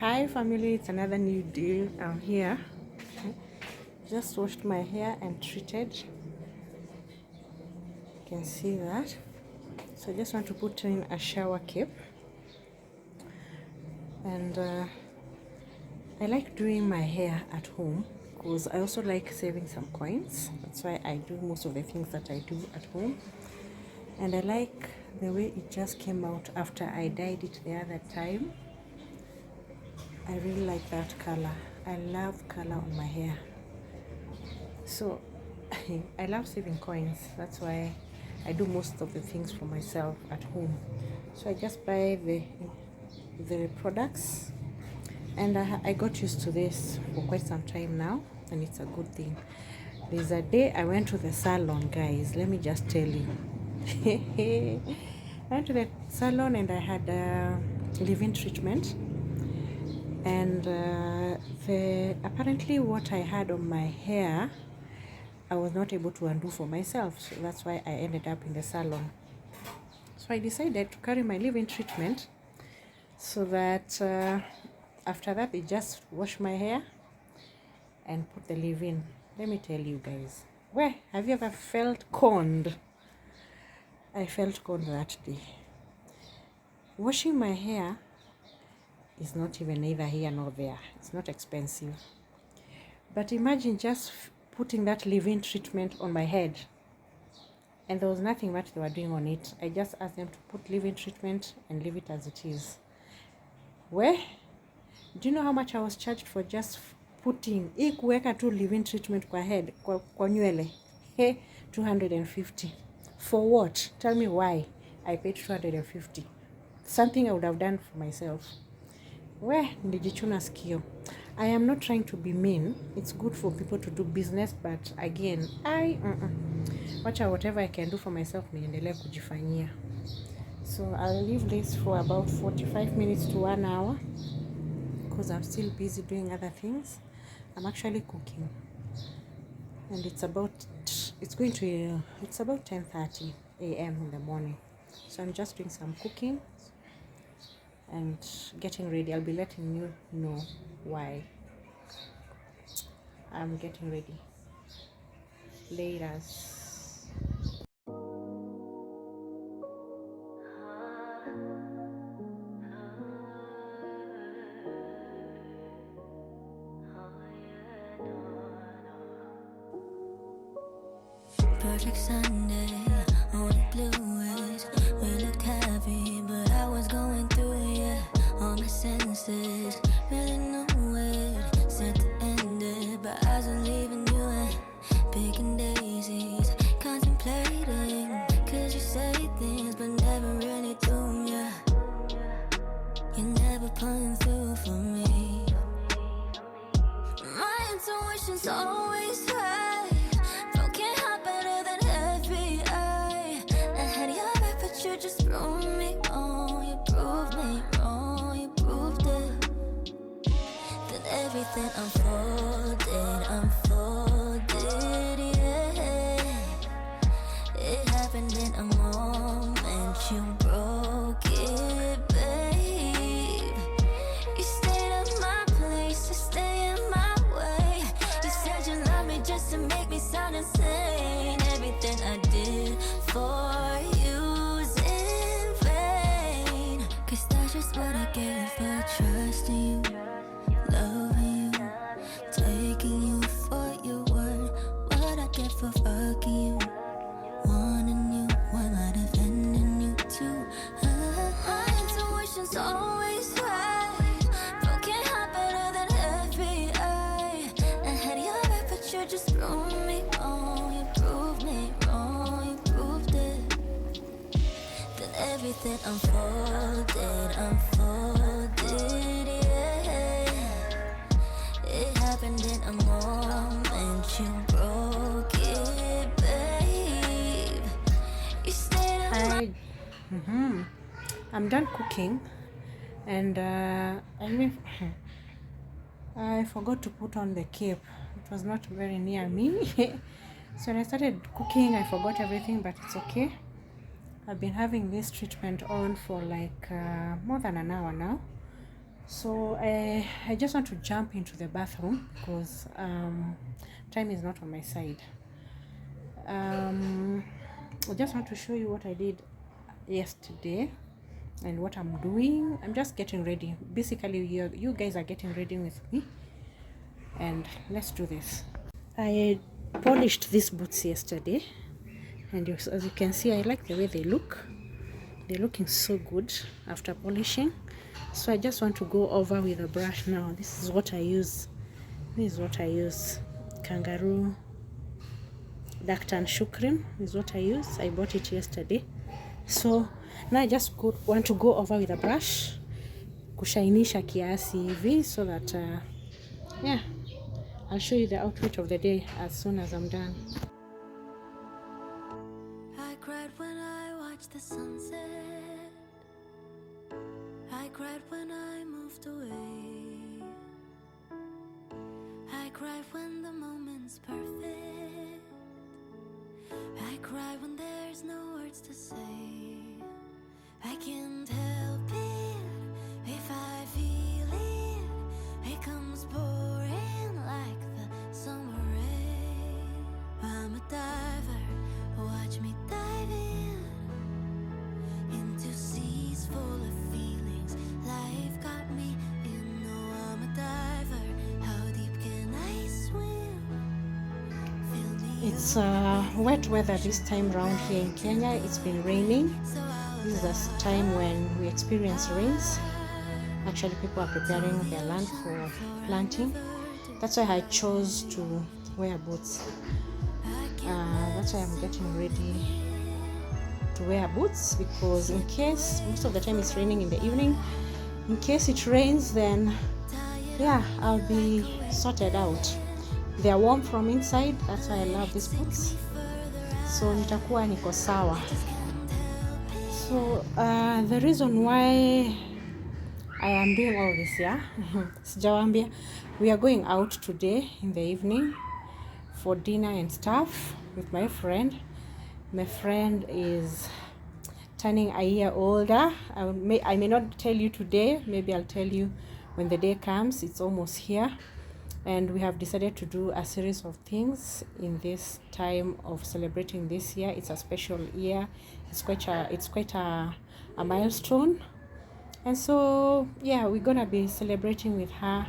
Hi family, it's another new day. I'm here. Just washed my hair and treated. You can see that. So I just want to put in a shower cap. And I like doing my hair at home because I also like saving some coins. That's why I do most of the things that I do at home. And I like the way it just came out after I dyed it the other time. I really like that color. I love color on my hair. So I love saving coins. That's why I do most of the things for myself at home. So I just buy the products, and I got used to this for quite some time now, and it's a good thing. There's a day I went to the salon, guys. Let me just tell you. I went to the salon and I had a leave-in treatment, and apparently what I had on my hair I was not able to undo for myself, so that's why I ended up in the salon. So I decided to carry my leave-in treatment so that after that they just wash my hair and put the leave-in. Let me tell you guys, where have you ever felt conned? I felt conned that day. Washing my hair is not even either here nor there. It's not expensive, but imagine just putting that leave-in treatment on my head, and there was nothing much they were doing on it. I just asked them to put leave-in treatment and leave it as it is. Where do you know how much I was charged for just putting kuweka tu leave-in treatment kwa head kwa nywele? 250. For what? Tell me why I paid 250. Something I would have done for myself. Where nilijichuna sikio. I am not trying to be mean. It's good for people to do business, but again, whatever I can do for myself, niendelee kujifanyia. So I'll leave this for about 45 minutes to 1 hour because I'm still busy doing other things. I'm actually cooking, and it's about 10:30 a.m. in the morning. So I'm just doing some cooking and getting ready. I'll be letting you know why I'm getting ready later. Perfect Sunday, on the blues. We looked happy, but I was going through, yeah. All my senses, really knew it. Said to end it, but I was leaving you and picking daisies. Contemplating, cause you say things, but never really do, yeah. You're never pulling through for me. My intuition's always right. You just proved me wrong, you proved me wrong, you proved it. Then everything unfolded, yeah. It happened in a moment, you broke it, babe. You stayed at my place, you stay in my way. You said you love me just to make me sound insane. Everything I did for you, just what I get for trusting you, loving you, taking you for your word. What I get for fucking you, wanting you, why am I defending you too? My intuition's always right. Broken heart better than FBI. I had your back, but you just proved me wrong. You proved me wrong, you proved it. Then everything unfolded, yeah. It happened in a moment, you broke it, babe. You stayed at I'm done cooking, and I forgot to put on the cape. It was not very near me. So when I started cooking, I forgot everything, but it's okay. I've been having this treatment on for like more than an hour now. So I just want to jump into the bathroom because time is not on my side. I just want to show you what I did yesterday and what I'm doing. I'm just getting ready. Basically, you guys are getting ready with me, and let's do this. I polished these boots yesterday, and as you can see, I like the way they look. They're looking so good after polishing. So I just want to go over with a brush now. This is what I use. Kangaroo Duct and Shoe Cream is what I use. I bought it yesterday. So now I just want to go over with a brush, kushainisha kiasi hivi, so that yeah, I'll show you the outfit of the day as soon as I'm done. I cried when I watched the sunset. I cried when I moved away. I cried when the moment's perfect. I cry when there's no words to say. I can't help it if I feel it. It comes pouring like the summer rain. I'm a diver, watch me dive into seas full of feelings. Life got me in. No, I'm a diver. How deep can I swim? It's wet weather this time around here in Kenya. It's been raining. This is a time when we experience rains. Actually, people are preparing their land for planting. That's why I chose to wear boots. That's why I'm getting ready to wear boots, because in case, most of the time it's raining in the evening, in case it rains, then yeah, I'll be sorted out. They are warm from inside. That's why I love these boots. So nitakuwa niko sawa. So the reason why I am doing all this, yeah, sijawambia, we are going out today in the evening for dinner and stuff with my friend. My friend is turning a year older. I may not tell you today. Maybe I'll tell you when the day comes. It's almost here. And we have decided to do a series of things in this time of celebrating this year. It's a special year. It's quite a milestone. And so yeah, we're gonna be celebrating with her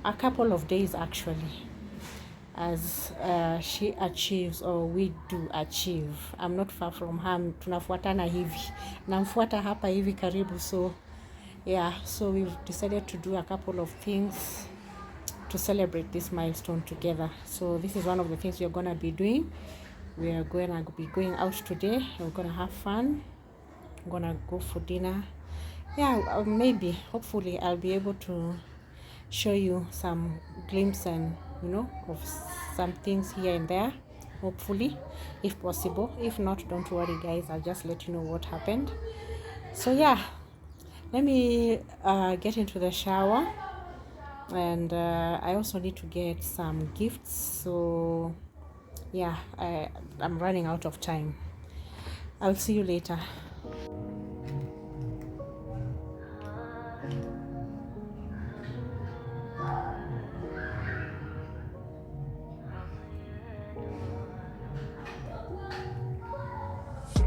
a couple of days actually, as she achieves, or we do achieve. I'm not far from her. Tunafuatana hivi. Namfuata hapa hivi karibu. So yeah, so we've decided to do a couple of things to celebrate this milestone together. So this is one of the things we're gonna be doing. We are gonna be going out today. We're gonna have fun. I'm gonna go for dinner. Yeah, maybe, hopefully, I'll be able to show you some glimpse and of some things here and there. Hopefully, if possible. If not, don't worry, guys. I'll just let you know what happened. So yeah, let me get into the shower. And I also need to get some gifts. So yeah, I'm running out of time. I'll see you later.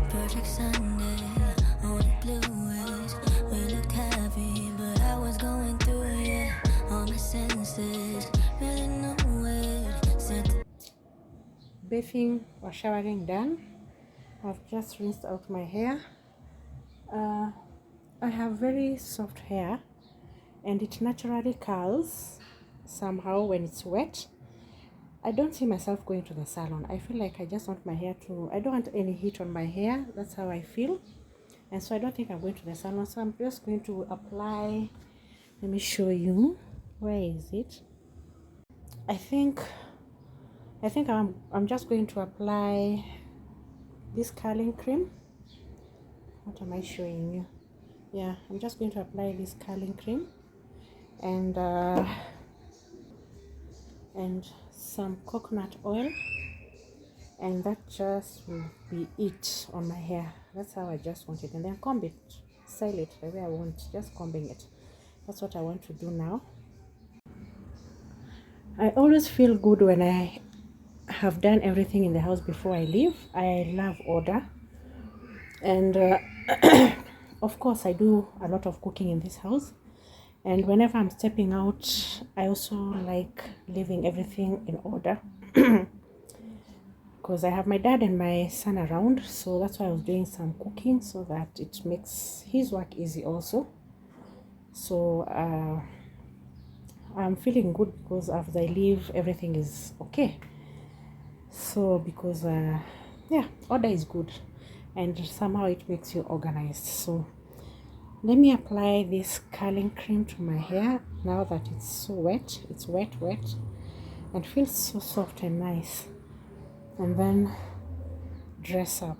Perfect Sunday, on the blues. We looked happy, but I was going through it. All my senses, really know it. Bathing or showering done. I've just rinsed out my hair. I have very soft hair, and it naturally curls somehow when it's wet. I don't see myself going to the salon. I feel like I just want my hair to, I don't want any heat on my hair. That's how I feel. And so I don't think I'm going to the salon. So I'm just going to apply. Let me show you. Where is it? I think I'm just going to apply this curling cream. What am I showing you? Yeah, I'm just going to apply this curling cream and some coconut oil, and that just will be it on my hair. That's how I just want it. And then comb it, style it the way I want, just combing it. That's what I want to do now. I always feel good when I have done everything in the house before I leave. I love order, and of course I do a lot of cooking in this house. And whenever I'm stepping out, I also like leaving everything in order because I have my dad and my son around. So that's why I was doing some cooking so that it makes his work easy also. So I'm feeling good because after I leave, everything is okay. So because yeah, order is good and somehow it makes you organized. So let me apply this curling cream to my hair now that it's so wet. It's wet and feels so soft and nice. And then dress up.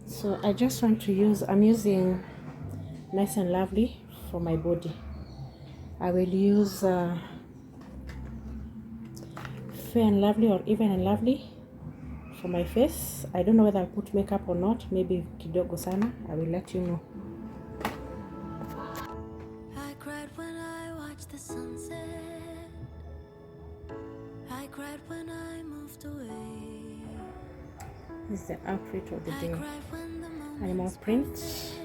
So I just want to I'm using Nice and Lovely for my body. I will use Fair and Lovely or Even and Lovely for my face. I don't know whether I'll put makeup or not. Maybe kidogo sana. I will let you know. I cried when I watched the sunset. I cried when I moved away. This is the outfit of the I day. cried when the Animal moments print. parted.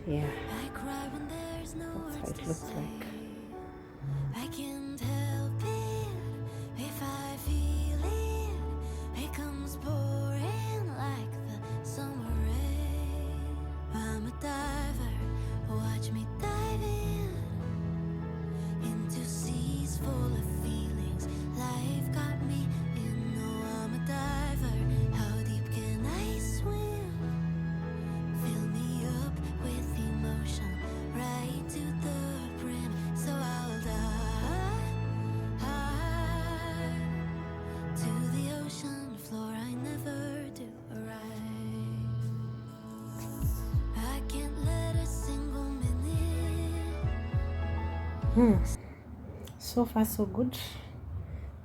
Yeah, I cry when there's no that's how words it to looks say. like. I can't help it if I feel it. It comes pouring like the summer rain. I'm a diver, watch me dive into seas full of feelings. Life got me in. No, I'm a diver. How deep can I swim? Fill me up with emotion, right to the brim. So I'll dive to the ocean floor. I never do arrive. I can't let a single minute. So far so good.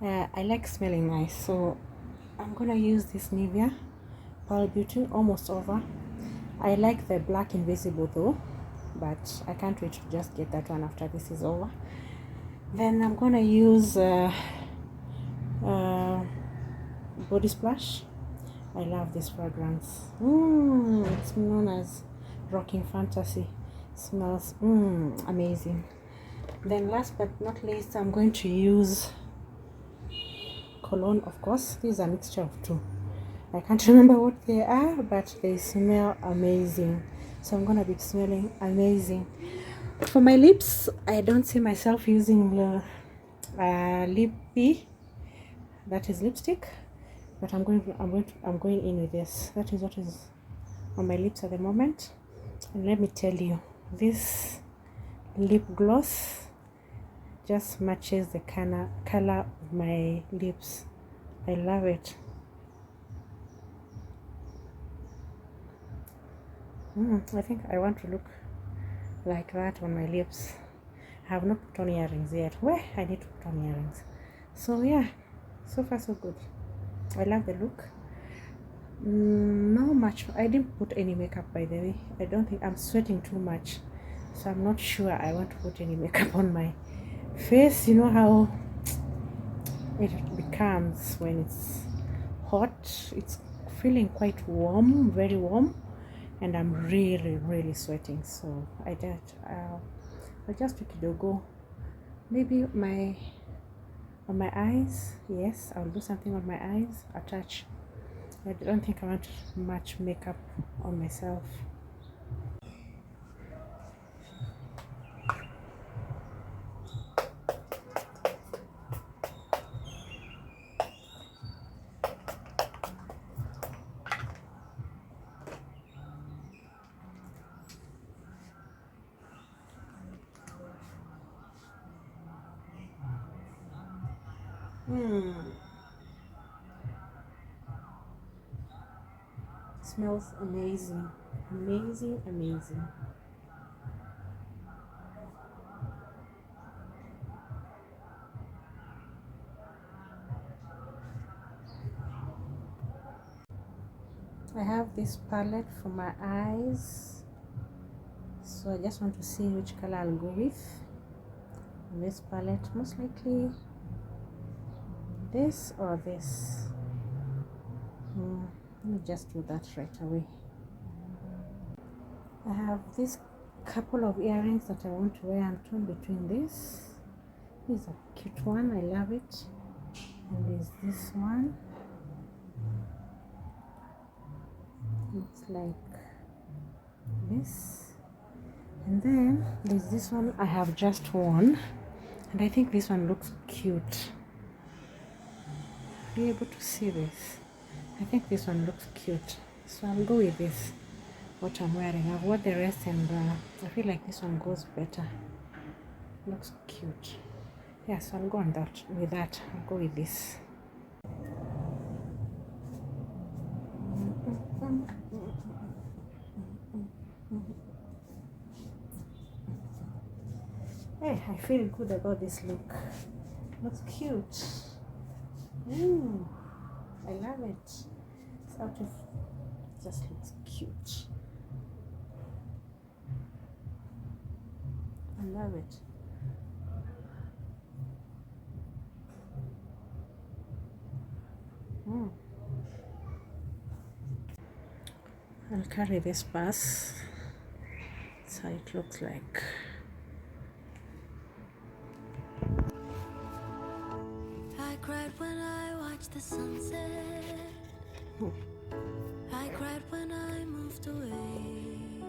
I like smelling nice, so I'm gonna use this Nivea Pearl Beauty almost over. I like the black invisible though, but I can't wait to just get that one after this is over. Then I'm gonna use body splash. I love this fragrance. It's known as Rocking Fantasy. Smells amazing. Then last but not least, I'm going to use cologne, of course. These are a mixture of two. I can't remember what they are, but they smell amazing. So I'm gonna be smelling amazing. For my lips, I don't see myself using lippy, that is lipstick, but I'm going in with this. That is what is on my lips at the moment. And let me tell you, this lip gloss just matches the color of my lips. I love it. I think I want to look like that on my lips. I have not put on earrings yet. Where I need to put on earrings. So yeah, so far so good. I love the look. Not much. I didn't put any makeup, by the way. I don't think I'm sweating too much, so I'm not sure I want to put any makeup on my face. You know how it becomes when it's hot. It's feeling quite warm, very warm, and I'm really sweating. So I just took it to go. Maybe on my eyes. Yes, I'll do something on my eyes. Attach. I don't think I want much makeup on myself. Smells amazing. Amazing. I have this palette for my eyes. So I just want to see which color I'll go with on this palette. Most likely this or this. Let me just do that right away. I have this couple of earrings that I want to wear. I'm torn between this. This is a cute one, I love it. And there's this one. Looks like this. And then there's this one I have just worn, and I think this one looks cute. Are you able to see this? I think this one looks cute, so I'll go with this, what I'm wearing. I've worn the rest, and I feel like this one goes better. Looks cute. Yeah, so I'll go on that. With that, I'll go with this. Hey, I feel good about this look. Looks cute. Ooh, I love it. This outfit just looks cute. I love it. I'll carry this purse. That's how it looks like. I cried when I watched the sunset. I cried when I moved away.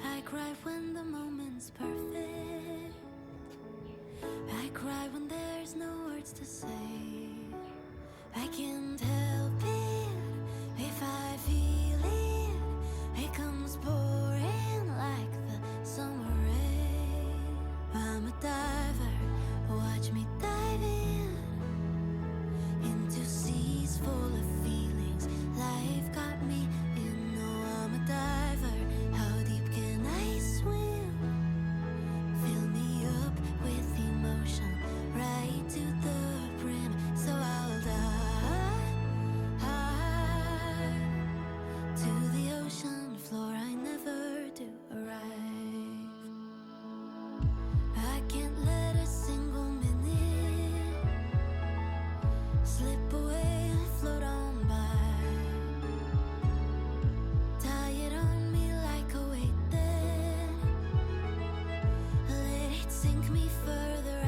I cried when the moment's perfect. I cry when there's no words to say. I can't help it if I feel it. It comes pouring like the summer rain. I'm a diver, watch me dive in into seas full of feelings. Life got me in. No, I'm a diver. How deep can I swim? Fill me up with emotion, right to the brim. So I'll dive to the ocean floor. I never do arrive. I can't let a single minute slip away and float on by. Tie it on me like a weight, then let it sink me further.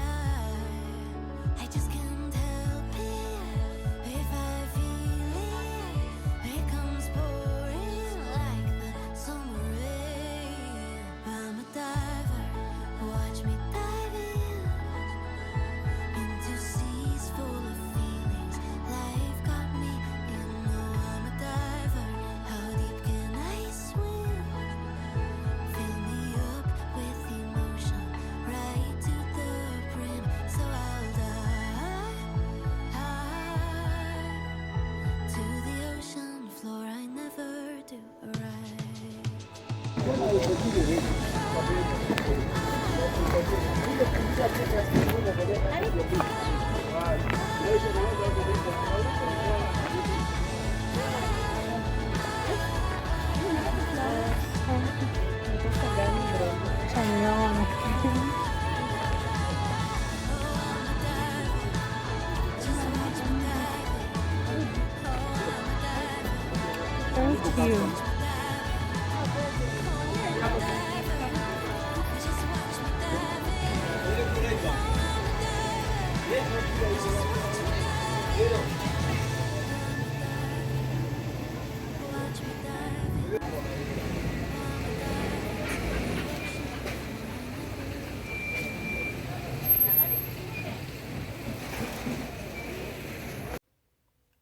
I just can't help it if I feel it. It comes pouring like the summer rain. I'm a diver, watch me dive in into seas full of feelings. Life got me in. No, I'm a diver. How deep can I swim? Fill me up with emotion, right to the brim. So I'll dive to the ocean floor. I never do arrive. Thank you.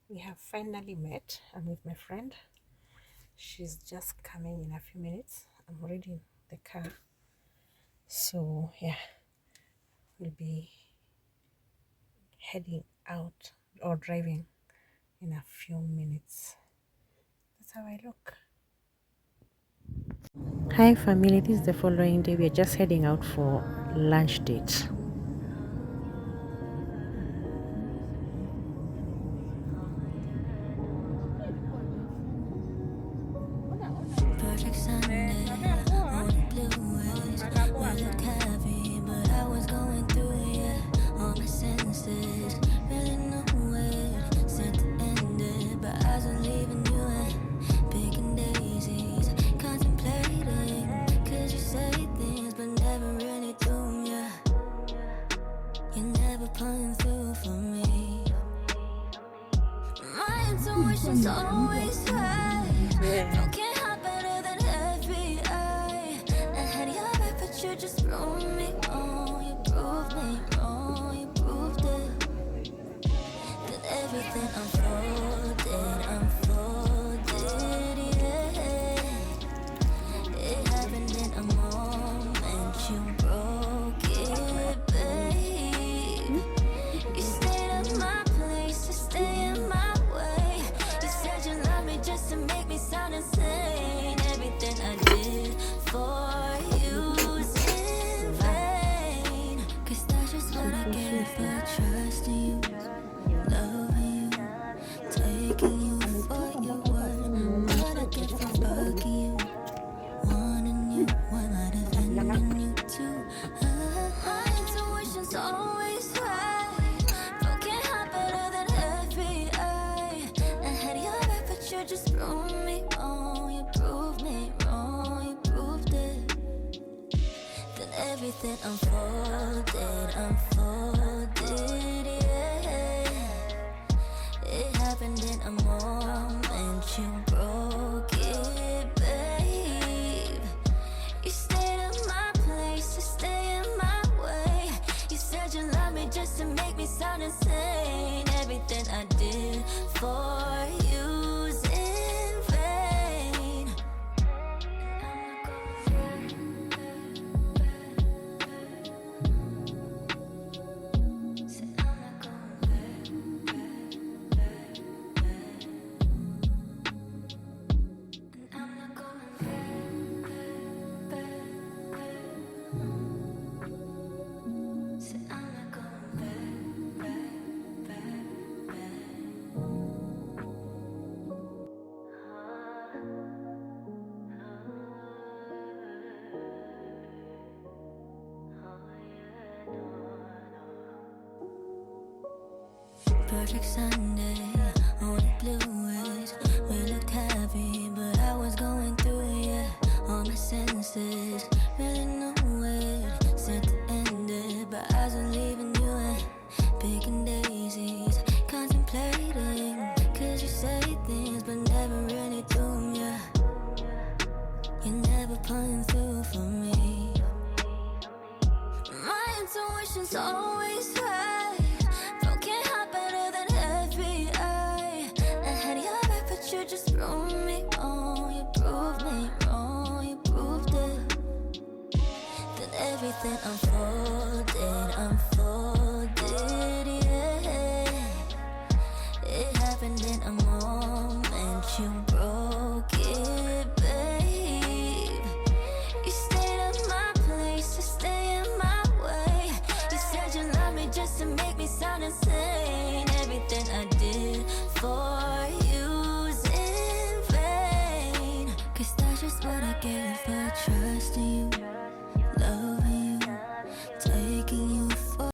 We have finally met. I'm with my friend. She's just coming in a few minutes. I'm already in the car. So yeah, we'll be heading out or driving in a few minutes. That's how I look. Hi family, this is the following day. We are just heading out for lunch date. Project Sunday. you just proved me wrong. You proved me wrong, you proved it. Then everything unfolded, yeah. It happened in a moment, you broke it, babe. You stayed in my place, you stay in my way. You said you love me just to make me sound insane. Everything I did for you's in vain. Said I'm not going back, back, back. And I'm not going back, back, back. Said I'm not going back, back, back, back. Perfect Sunday, only blues. We looked happy, but I was going through it, yeah. All my senses, really know it. Said to end it, but I was leaving you and picking daisies, contemplating. Cause you say things, but never really do 'em, yeah. You're never pulling through for me. My intuition's always right. Broken heart better than FBI. I had your back, but you just proved me wrong. You proved me wrong, you proved it. Then everything unfolded.